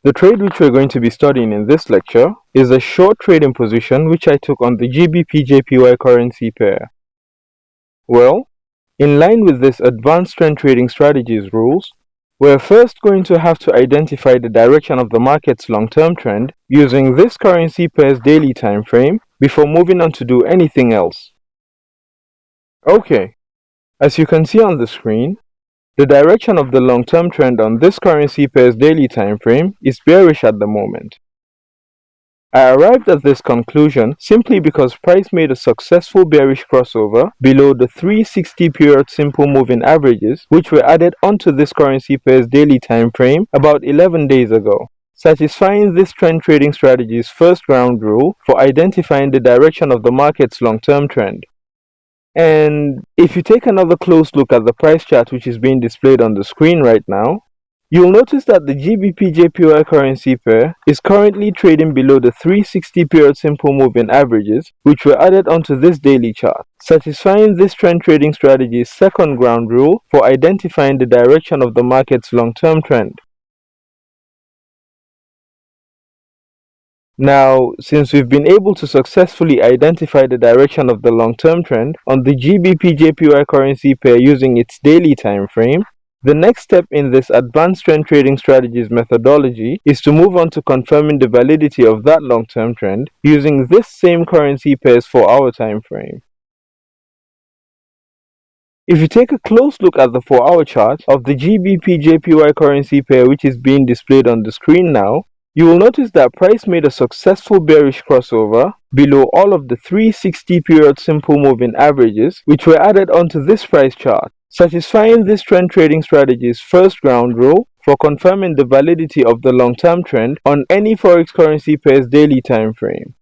The trade which we're going to be studying in this lecture is a short trading position which I took on the GBP/JPY currency pair. Well, in line with this advanced trend trading strategies rules, we're first going to have to identify the direction of the market's long-term trend using this currency pair's daily time frame before moving on to do anything else. Okay, as you can see on the screen, the direction of the long-term trend on this currency pair's daily time frame is bearish at the moment. I arrived at this conclusion simply because price made a successful bearish crossover below the 360 period simple moving averages which were added onto this currency pair's daily time frame about 11 days ago, satisfying this trend trading strategy's first ground rule for identifying the direction of the market's long-term trend. And if you take another close look at the price chart which is being displayed on the screen right now, you'll notice that the GBP/JPY currency pair is currently trading below the 360 period simple moving averages which were added onto this daily chart, satisfying this trend trading strategy's second ground rule for identifying the direction of the market's long-term trend. Now, since we've been able to successfully identify the direction of the long-term trend on the GBP/JPY currency pair using its daily time frame, the next step in this advanced trend trading strategies methodology is to move on to confirming the validity of that long-term trend using this same currency pair's 4-hour time frame. If you take a close look at the 4-hour chart of the GBP/JPY currency pair which is being displayed on the screen now, you will notice that price made a successful bearish crossover below all of the 360 period simple moving averages which were added onto this price chart, satisfying this trend trading strategy's first ground rule for confirming the validity of the long-term trend on any forex currency pair's daily time frame.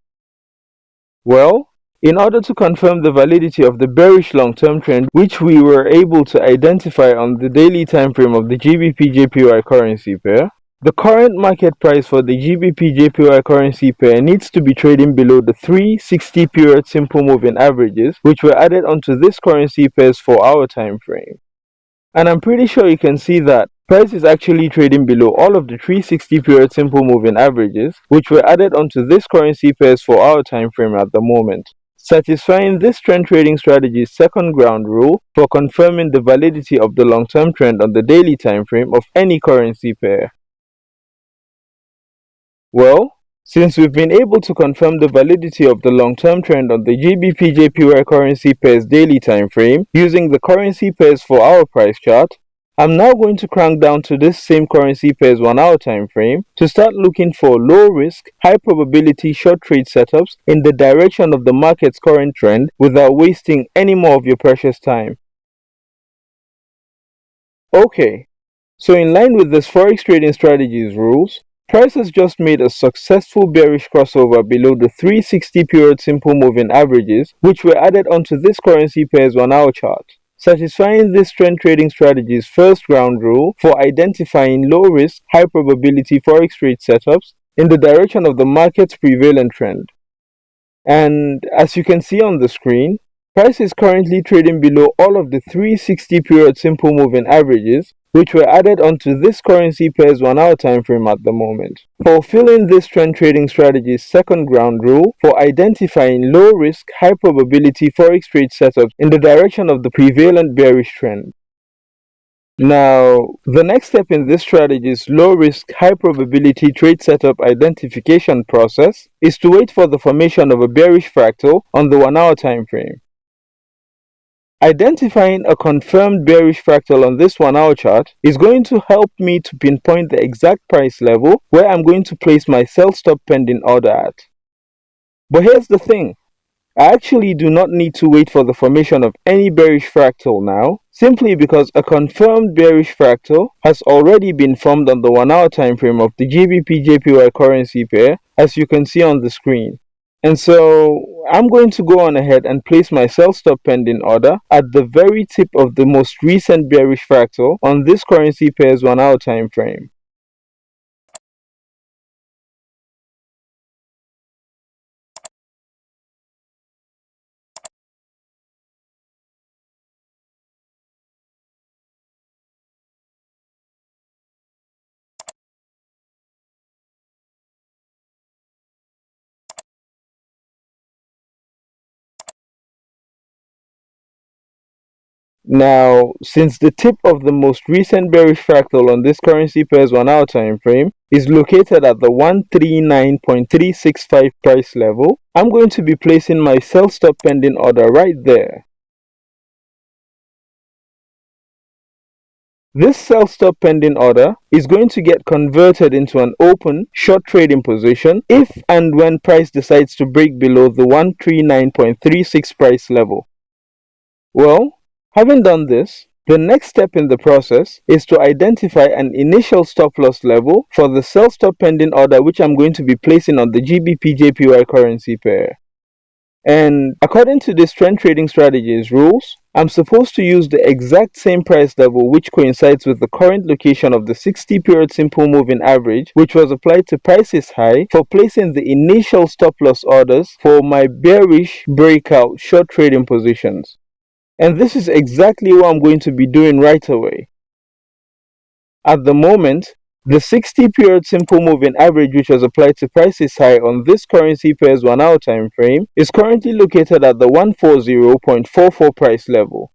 Well, in order to confirm the validity of the bearish long-term trend which we were able to identify on the daily time frame of the GBP/JPY currency pair, the current market price for the GBP/JPY currency pair needs to be trading below the 360 period simple moving averages which were added onto this currency pair's 4-hour time frame. And I'm pretty sure you can see that price is actually trading below all of the 360 period simple moving averages which were added onto this currency pair's 4-hour time frame at the moment, satisfying this trend trading strategy's second ground rule for confirming the validity of the long-term trend on the daily time frame of any currency pair. Well, since we've been able to confirm the validity of the long-term trend on the GBP/JPY currency pair's daily time frame using the currency pair's 4-hour price chart, I'm now going to crank down to this same currency pair's 1-hour time frame to start looking for low-risk, high-probability short trade setups in the direction of the market's current trend without wasting any more of your precious time. Okay, so in line with this forex trading strategies rules, price has just made a successful bearish crossover below the 360 period simple moving averages which were added onto this currency pair's 1-hour chart, satisfying this trend trading strategy's first ground rule for identifying low risk, high probability forex trade setups in the direction of the market's prevalent trend. And as you can see on the screen, price is currently trading below all of the 360 period simple moving averages which were added onto this currency pair's 1-hour time frame at the moment, fulfilling this trend trading strategy's second ground rule for identifying low risk, high probability forex trade setups in the direction of the prevalent bearish trend. Now, the next step in this strategy's low-risk, high-probability trade setup identification process is to wait for the formation of a bearish fractal on the 1-hour time frame. Identifying a confirmed bearish fractal on this 1-hour chart is going to help me to pinpoint the exact price level where I'm going to place my sell stop pending order at. But here's the thing. I actually do not need to wait for the formation of any bearish fractal now, simply because a confirmed bearish fractal has already been formed on the 1-hour time frame of the GBP/JPY currency pair, as you can see on the screen. And so I'm going to go on ahead and place my sell stop pending order at the very tip of the most recent bearish fractal on this currency pair's 1-hour time frame. Now, since the tip of the most recent bearish fractal on this currency pair's 1 hour time frame is located at the 139.365 price level, I'm going to be placing my sell stop pending order right there. This sell stop pending order is going to get converted into an open short trading position if and when price decides to break below the 139.36 price level. Well, having done this, the next step in the process is to identify an initial stop loss level for the sell stop pending order which I'm going to be placing on the GBP/JPY currency pair. And according to this trend trading strategies rules, I'm supposed to use the exact same price level which coincides with the current location of the 60 period simple moving average which was applied to prices high for placing the initial stop loss orders for my bearish breakout short trading positions. And this is exactly what I'm going to be doing right away. At the moment, the 60 period simple moving average which was applied to prices high on this currency pair's 1 hour time frame is currently located at the 140.44 price level.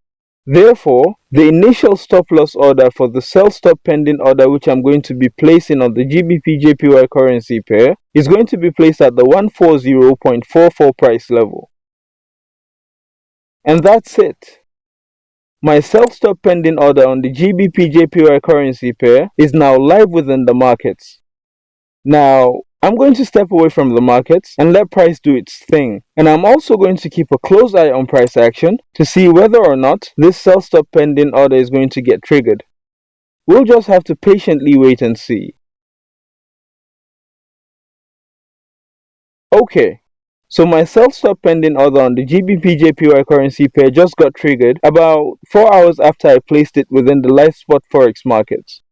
Therefore, the initial stop loss order for the sell stop pending order which I'm going to be placing on the GBP/JPY currency pair is going to be placed at the 140.44 price level. And that's it. My sell stop pending order on the GBP/JPY currency pair is now live within the markets. Now, I'm going to step away from the markets and let price do its thing. And I'm also going to keep a close eye on price action to see whether or not this sell stop pending order is going to get triggered. We'll just have to patiently wait and see. Okay. So my sell stop pending order on the GBP/JPY currency pair just got triggered about 4 hours after I placed it within the live spot Forex markets.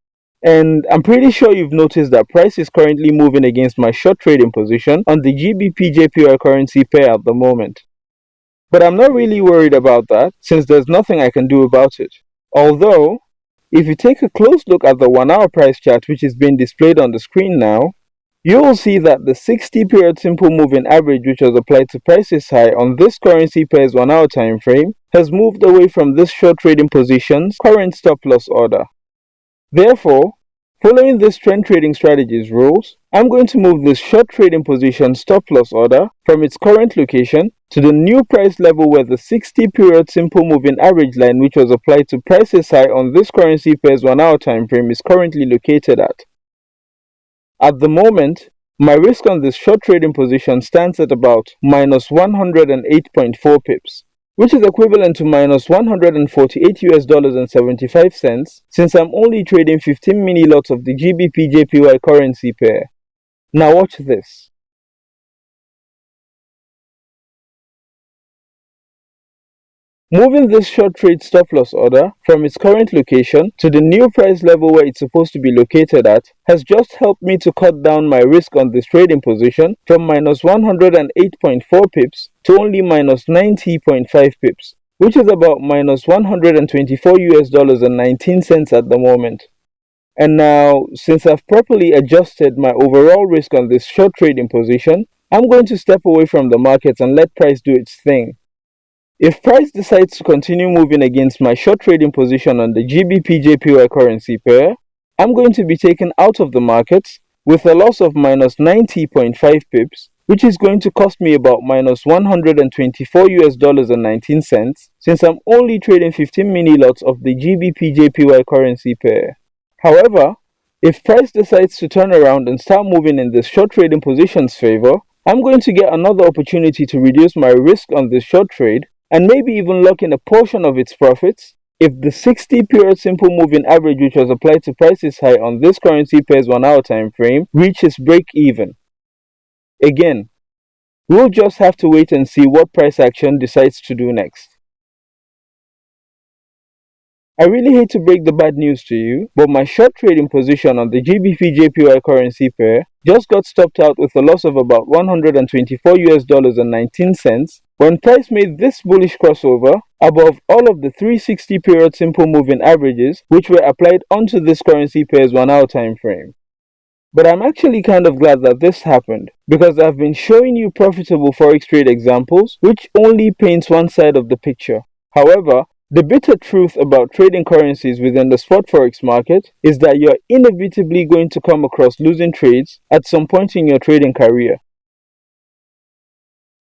And I'm pretty sure you've noticed that price is currently moving against my short trading position on the GBP/JPY currency pair at the moment. But I'm not really worried about that since there's nothing I can do about it. Although, if you take a close look at the 1 hour price chart which is being displayed on the screen now, you will see that the 60 period simple moving average which was applied to prices high on this currency pair's 1 hour time frame has moved away from this short trading position's current stop loss order. Therefore, following this trend trading strategies rules, I'm going to move this short trading position stop loss order from its current location to the new price level where the 60 period simple moving average line which was applied to prices high on this currency pair's 1 hour time frame is currently located at. At the moment, my risk on this short trading position stands at about minus 108.4 pips, which is equivalent to minus $148.75 since I'm only trading 15 mini lots of the GBP/JPY currency pair. Now watch this. Moving this short trade stop loss order from its current location to the new price level where it's supposed to be located at has just helped me to cut down my risk on this trading position from minus 108.4 pips to only minus 90.5 pips, which is about minus $124.19 at the moment. And now, since I've properly adjusted my overall risk on this short trading position, I'm going to step away from the markets and let price do its thing. If price decides to continue moving against my short trading position on the GBP/JPY currency pair, I'm going to be taken out of the markets with a loss of minus 90.5 pips, which is going to cost me about minus $124.19 since I'm only trading 15 mini lots of the GBP/JPY currency pair. However, if price decides to turn around and start moving in this short trading position's favor, I'm going to get another opportunity to reduce my risk on this short trade and maybe even lock in a portion of its profits if the 60 period simple moving average which was applied to prices high on this currency pair's 1 hour time frame reaches break even. Again, we'll just have to wait and see what price action decides to do next. I really hate to break the bad news to you, but my short trading position on the GBP/JPY currency pair just got stopped out with a loss of about $124.19 when price made this bullish crossover above all of the 360 period simple moving averages which were applied onto this currency pair's 1 hour time frame. But I'm actually kind of glad that this happened because I've been showing you profitable forex trade examples which only paints one side of the picture. However, The bitter truth about trading currencies within the spot forex market is that you're inevitably going to come across losing trades at some point in your trading career.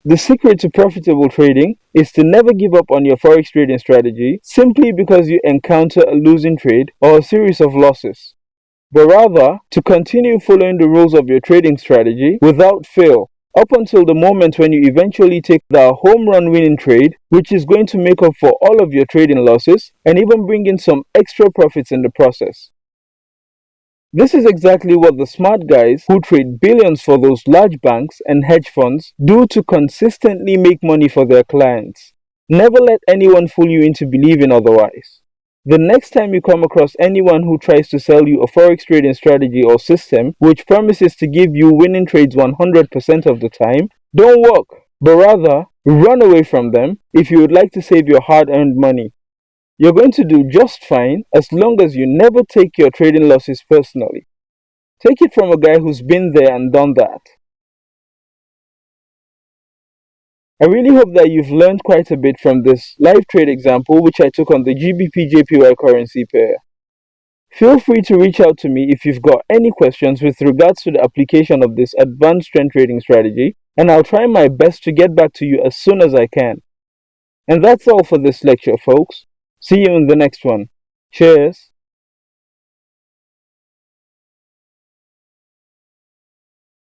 The secret to profitable trading is to never give up on your forex trading strategy simply because you encounter a losing trade or a series of losses, but rather to continue following the rules of your trading strategy without fail, up until the moment when you eventually take the home run winning trade, which is going to make up for all of your trading losses and even bring in some extra profits in the process. This is exactly what the smart guys who trade billions for those large banks and hedge funds do to consistently make money for their clients. Never let anyone fool you into believing otherwise. The next time you come across anyone who tries to sell you a forex trading strategy or system which promises to give you winning trades 100% of the time, don't walk, but rather run away from them if you would like to save your hard-earned money. You're going to do just fine as long as you never take your trading losses personally. Take it from a guy who's been there and done that. I really hope that you've learned quite a bit from this live trade example which I took on the GBP-JPY currency pair. Feel free to reach out to me if you've got any questions with regards to the application of this advanced trend trading strategy, and I'll try my best to get back to you as soon as I can. And that's all for this lecture, folks. See you in the next one. Cheers.